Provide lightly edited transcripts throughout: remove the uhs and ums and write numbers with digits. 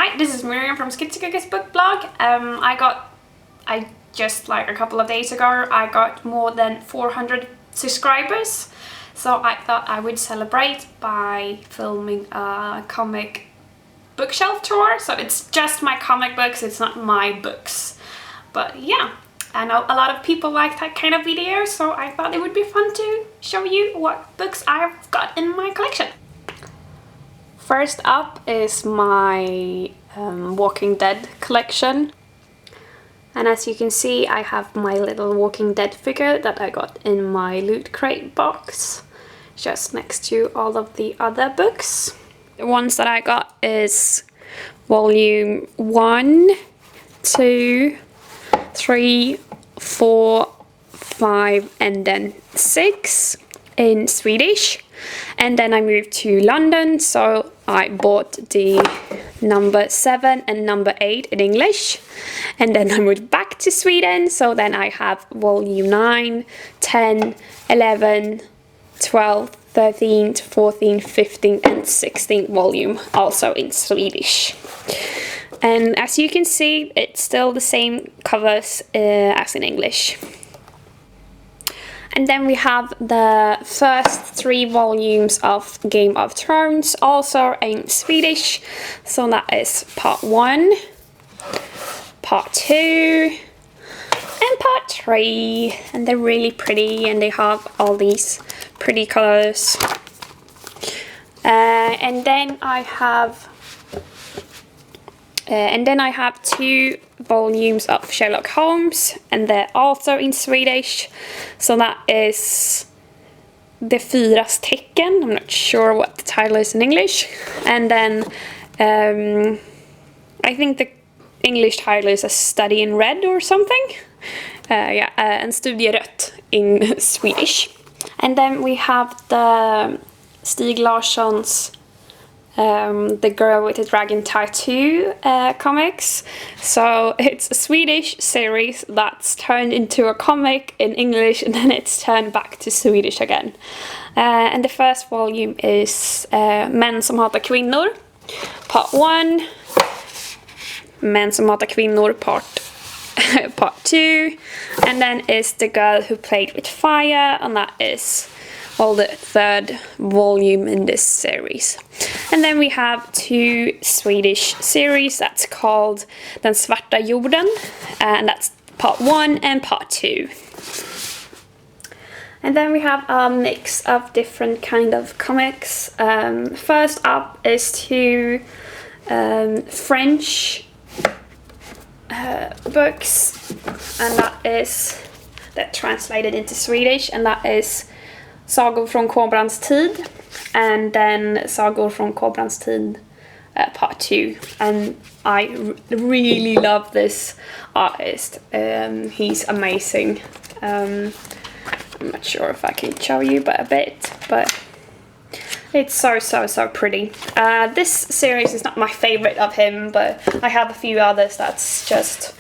Hi, this is Miriam from Schitzo-Cookie's book blog. I just like a couple of days ago, I got more than 400 subscribers. So I thought I would celebrate by filming a comic bookshelf tour. So it's just my comic books, it's not my books. But yeah, I know a lot of people like that kind of video, so I thought it would be fun to show you what books I've got in my collection. First up is my Walking Dead collection. And as you can see, I have my little Walking Dead figure that I got in my Loot Crate box, just next to all of the other books. The ones that I got is volume 1, 2, 3, 4, 5 and then 6 in Swedish. And then I moved to London, so I bought the number 7 and number 8 in English. And then I moved back to Sweden, so then I have volume 9, 10, 11, 12, 13, 14, 15 and 16 volume also in Swedish. And as you can see, it's still the same covers as in English. And then we have the first 3 volumes of Game of Thrones, also in Swedish. So that is part 1, part 2, and part 3. And they're really pretty, and they have all these pretty colors. And then I have 2 volumes of Sherlock Holmes, and they're also in Swedish. So that is De Fyras Tecken. I'm not sure what the title is in English. And then I think the English title is A Study in Red or something. En studie rött in Swedish. And then we have the Stieg Larsson's The Girl with the Dragon Tattoo comics. So it's a Swedish series that's turned into a comic in English, and then it's turned back to Swedish again. And the first volume is Män som hatar kvinnor, part 1. Män som hatar kvinnor, part 2. And then is The Girl Who Played with Fire, and that is the 3rd volume in this series. And then we have 2 Swedish series that's called Den svarta jorden, and that's part 1 and part 2. And then we have a mix of different kind of comics. First up is 2 French books, and that translated into Swedish, and that is Sagor från Kobrans tid, and then Sagor från Kobrans tid part 2. And I really love this artist. He's amazing. I'm not sure if I can show you but a bit, but it's so pretty. This series is not my favorite of him, but I have a few others that's just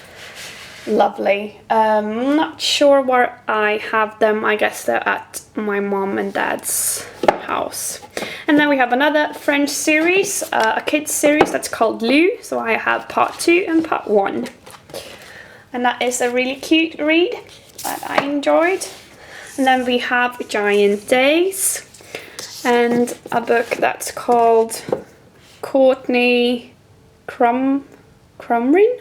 lovely. I'm not sure where I have them. I guess they're at my mom and dad's house. And then we have another French series, a kids series that's called Lou. So I have part 2 and part 1. And that is a really cute read that I enjoyed. And then we have Giant Days, and a book that's called Courtney Crumrin,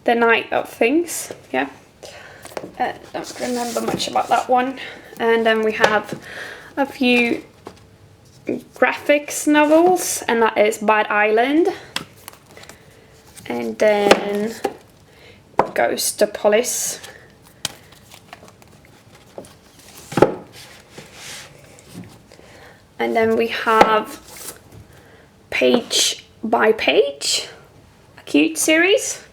The Night of Things. Yeah, don't remember much about that one. And then we have a few graphics novels, and that is Bad Island, and then Ghostopolis, and then we have Page by Page, a cute series.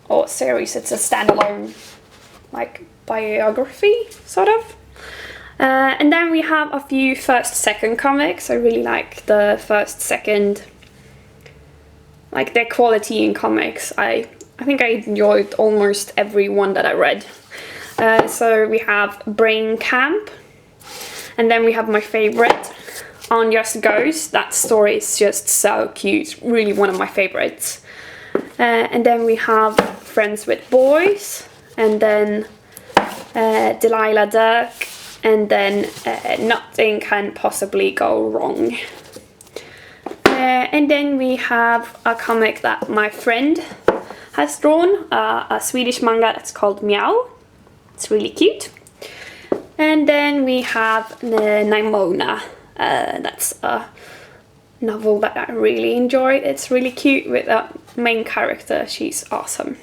Or series, it's a standalone like biography sort of. And then we have a few first-second comics. I really like the first-second, like their quality in comics. I think I enjoyed almost every one that I read. So we have Brain Camp, and then we have my favorite, on Just Ghost. That story is just so cute, really one of my favorites. And then we have Friends with Boys, and then Delilah Dirk, and then Nothing Can Possibly Go Wrong. And then we have a comic that my friend has drawn, a Swedish manga that's called Meow. It's really cute. And then we have Nimona. That's a novel that I really enjoy. It's really cute with a main character. She's awesome.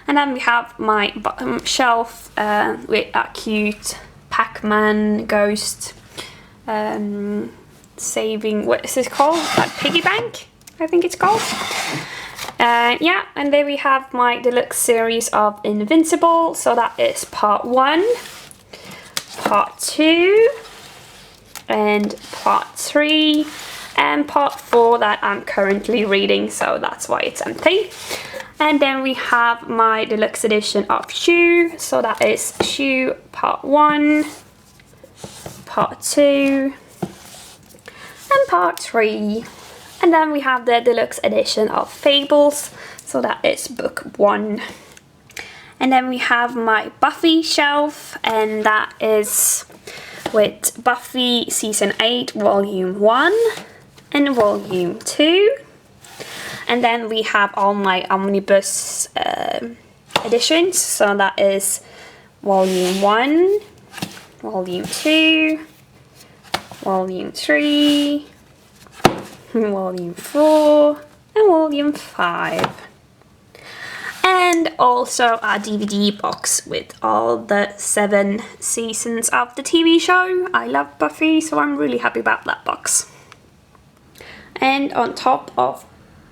And then we have my bottom shelf with a cute Pac-Man ghost saving, what is this called? That piggy bank, I think it's called. Yeah, and then we have my deluxe series of Invincible. So that is part 1, part 2, and part 3, and part 4 that I'm currently reading, so that's why it's empty. And then we have my deluxe edition of Shoe. So that is Shoe part 1, part 2, and part 3. And then we have the deluxe edition of Fables, so that is book 1. And then we have my Buffy shelf, and that is with Buffy season 8 volume 1 and volume 2. And then we have all my omnibus editions, so that is volume 1, volume 2, volume 3, volume 4, and volume 5. And also a DVD box with all the 7 seasons of the TV show. I love Buffy, so I'm really happy about that box. And on top of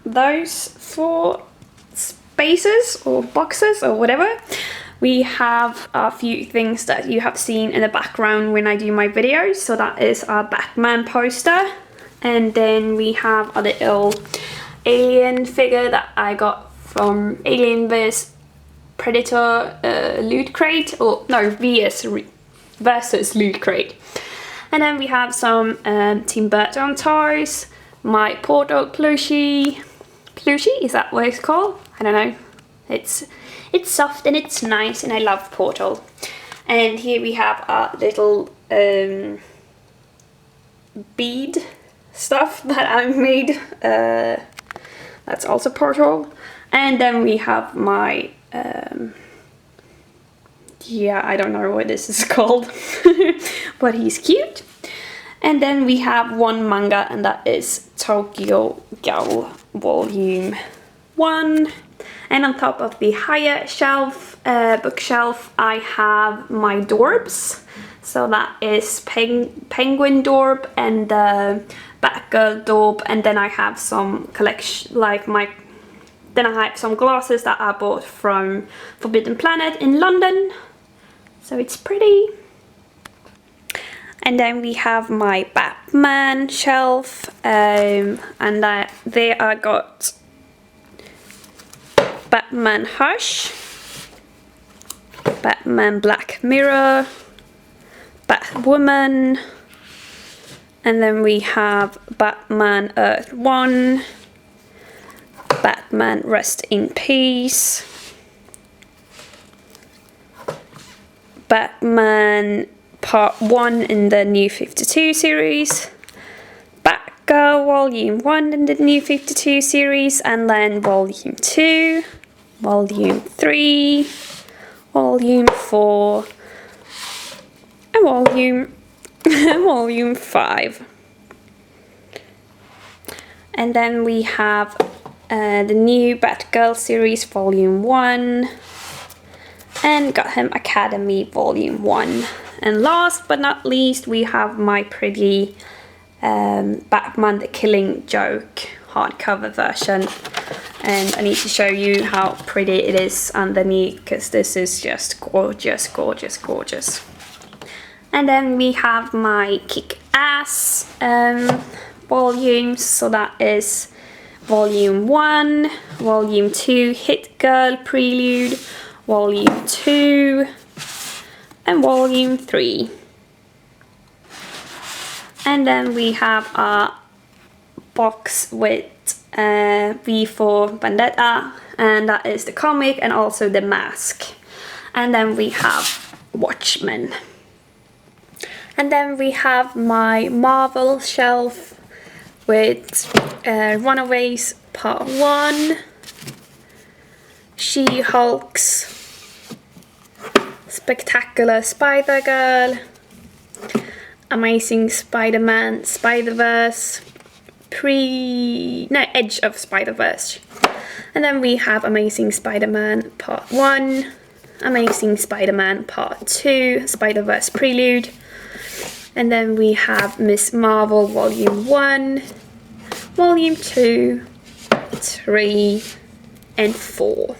those 4 spaces or boxes or whatever, we have a few things that you have seen in the background when I do my videos. So that is a Batman poster, and then we have a little alien figure that I got from Alien vs Predator Loot Crate, or no, versus Loot Crate. And then we have some Tim Burton toys, my Portal plushie, is that what it's called? I don't know. It's soft and it's nice, and I love Portal. And here we have a little bead stuff that I made. That's also Portal. And then we have my yeah, I don't know what this is called, but he's cute. And then we have one manga, and that is Tokyo Ghoul volume 1. And on top of the higher shelf, bookshelf, I have my Dorbs. So that is Penguin Dorb and the Batgirl Dorb. And then I have some collection, then I have some glasses that I bought from Forbidden Planet in London. So it's pretty. And then we have my Batman shelf, and there I got Batman Hush, Batman Black Mirror, Batwoman, and then we have Batman Earth 1, Batman Rest in Peace, Batman Part 1 in the New 52 series, Batgirl Volume 1 in the New 52 series, and then Volume 2, Volume 3, Volume 4, and Volume 5. And then we have the new Batgirl series Volume 1 and Gotham Academy Volume 1. And last but not least, we have my pretty Batman the Killing Joke hardcover version. And I need to show you how pretty it is underneath, because this is just gorgeous, gorgeous, gorgeous. And then we have my Kick-Ass volumes. So that is Volume 1, Volume 2, Hit Girl Prelude, Volume 2, and Volume 3. And then we have a box with V for Vendetta, and that is the comic and also the mask. And then we have Watchmen. And then we have my Marvel shelf with Runaways Part 1, She-Hulk's, Spectacular Spider-Girl, Amazing Spider-Man, Spider-Verse, Edge of Spider-Verse. And then we have Amazing Spider-Man Part 1, Amazing Spider-Man Part 2, Spider-Verse Prelude. And then we have Miss Marvel Volume 1, Volume 2, 3, and 4.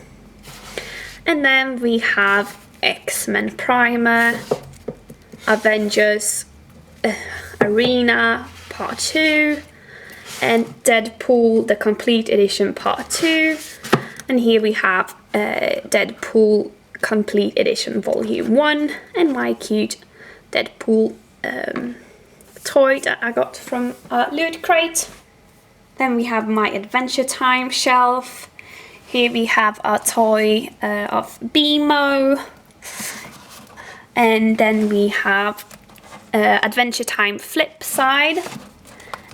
And then we have X-Men Primer, Avengers Arena Part 2, and Deadpool the Complete Edition Part 2. And here we have Deadpool Complete Edition Volume 1 and my cute Deadpool toy that I got from a Loot Crate. Then we have my Adventure Time shelf. Here we have a toy of BMO. And then we have Adventure Time Flip Side.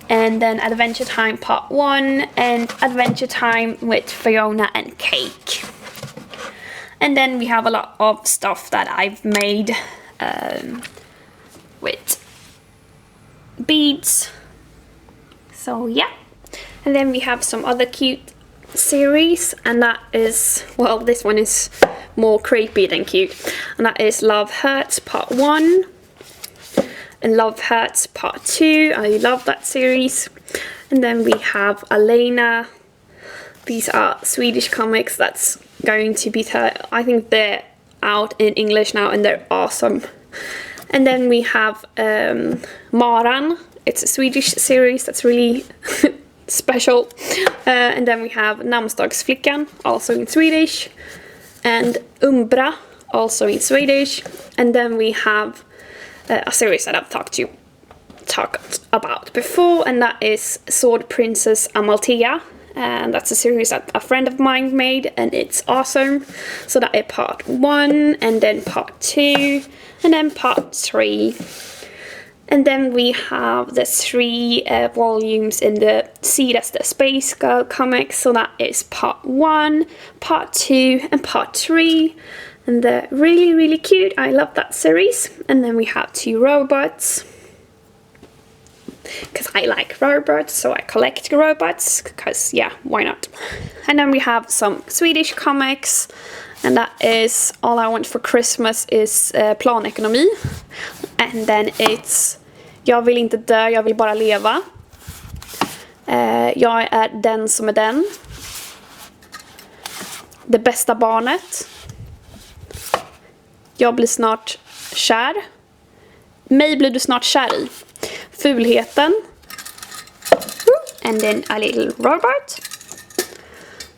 And then Adventure Time Part 1 and Adventure Time with Fiona and Cake. And then we have a lot of stuff that I've made with beads. So yeah. And then we have some other cute series, and that is, well, this one is more creepy than cute. And that is Love Hurts Part 1 and Love Hurts Part 2. I love that series. And then we have Elena. These are Swedish comics that's going to be, I think they're out in English now and they're awesome. And then we have Maran. It's a Swedish series that's really special. And then we have Namnsdagsflickan, also in Swedish. And Umbra, also in Swedish. And then we have a series that I've talked about before, and that is Sword Princess Amalthea. And that's a series that a friend of mine made, and it's awesome. So that is Part 1, and then Part 2, and then Part 3. And then we have the 3 volumes in the See That's the Space Girl comics. So that is Part 1, Part 2, and Part 3. And they're really, really cute. I love that series. And then we have 2 robots. Because I like robots, so I collect robots. Because, yeah, why not? And then we have some Swedish comics. And that is All I Want for Christmas is Planekonomi. And then it's Jag vill inte dö, jag vill bara leva. Jag är den som är den. Det bästa barnet. Jag blir snart kär. Mig blir du snart kär i. Fulheten. And then a little robot.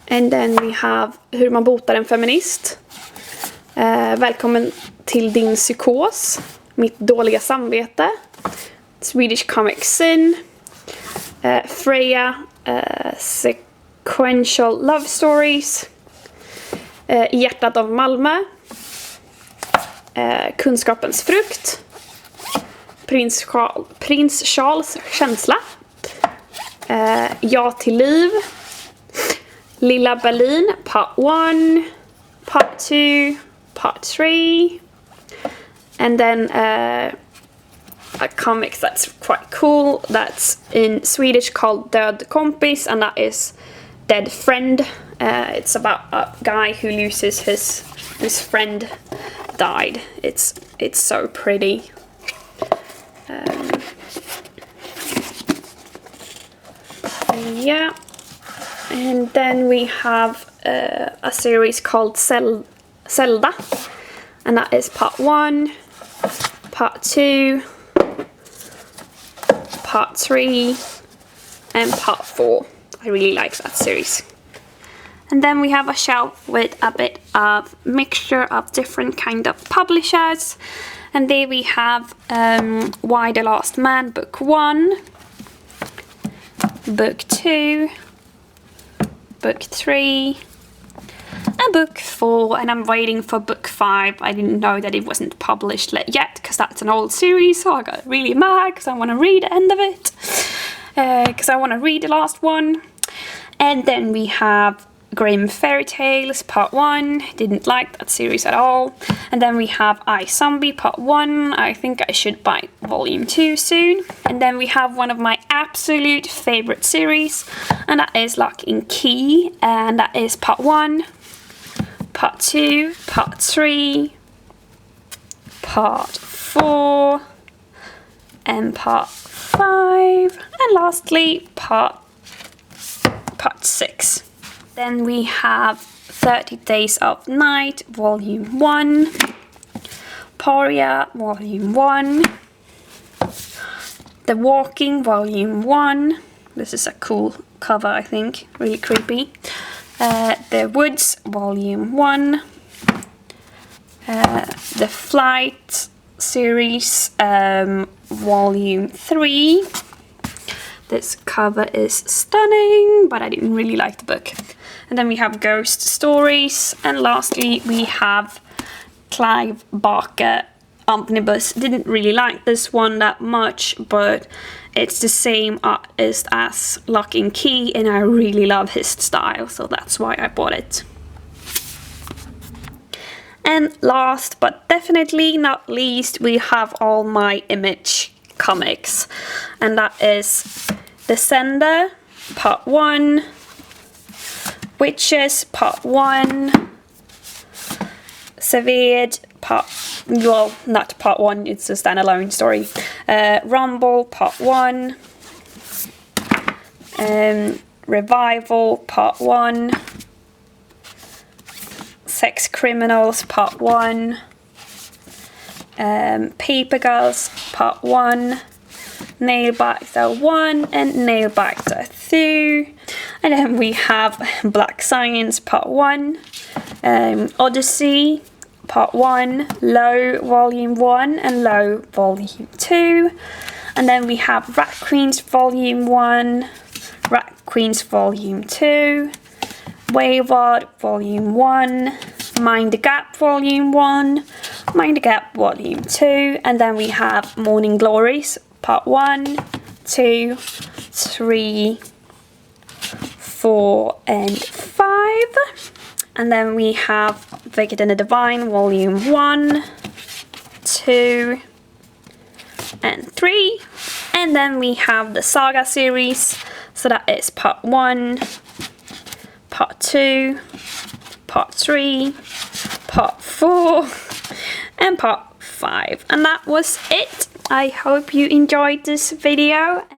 And then we have hur man botar en feminist. Välkommen till din psykos. Mitt dåliga samvete. Swedish Comic Sin. Freya. Sequential Love Stories. Hjärtat av Malmö. Kunskapens frukt. Prins Charles känsla. Ja till liv. Lilla Berlin Part 1, Part 2, Part 3. And then a comic that's quite cool that's in Swedish called Död kompis, and that is Dead Friend. It's about a guy who loses his friend died. It's so pretty. Yeah. And then we have a series called Zelda, and that is Part 1, Part 2, Part 3, and Part 4. I really like that series. And then we have a shelf with a bit of mixture of different kind of publishers. And there we have Y the Last Man, book 1, book 2, book 3, and book 4, and I'm waiting for book 5. I didn't know that it wasn't published yet, because that's an old series, so I got really mad because I want to read the end of it, because I want to read the last one. And then we have Grimm Fairy Tales Part 1, didn't like that series at all. And then we have I, Zombie Part 1, I think I should buy Volume 2 soon. And then we have one of my absolute favorite series, and that is Lock and Key, and that is Part 1, Part 2, Part 3, Part 4, and Part 5, and lastly Part 6. Then we have 30 Days of Night, Volume 1, Poria, Volume 1, The Walking, Volume 1. This is a cool cover, I think, really creepy. The Woods, Volume 1, The Flight series, Volume 3. This cover is stunning, but I didn't really like the book. And then we have Ghost Stories, and lastly we have Clive Barker Omnibus. Didn't really like this one that much, but it's the same artist as Lock and Key, and I really love his style, so that's why I bought it. And last but definitely not least, we have all my Image comics, and that is Descender Part 1, Witches Part 1, Severed well, not Part 1, it's a standalone story, Rumble Part 1, Revival Part 1, Sex Criminals Part 1, Paper Girls Part 1, Nailbiter 1 and Nailbiter 2. And then we have Black Science Part 1, Odyssey Part 1, Low Volume 1 and Low Volume 2. And then we have Rat Queens Volume 1, Rat Queens Volume 2, Wayward Volume 1, Mind the Gap Volume 1, Mind the Gap Volume 2, and then we have Morning Glories Part 1, 2, 3, 4 and 5. And then we have Wicked and the Divine Volume 1, 2 and 3. And then we have the Saga series, so that is Part 1, Part 2, Part 3, Part 4 and Part 5. And that was it. I hope you enjoyed this video.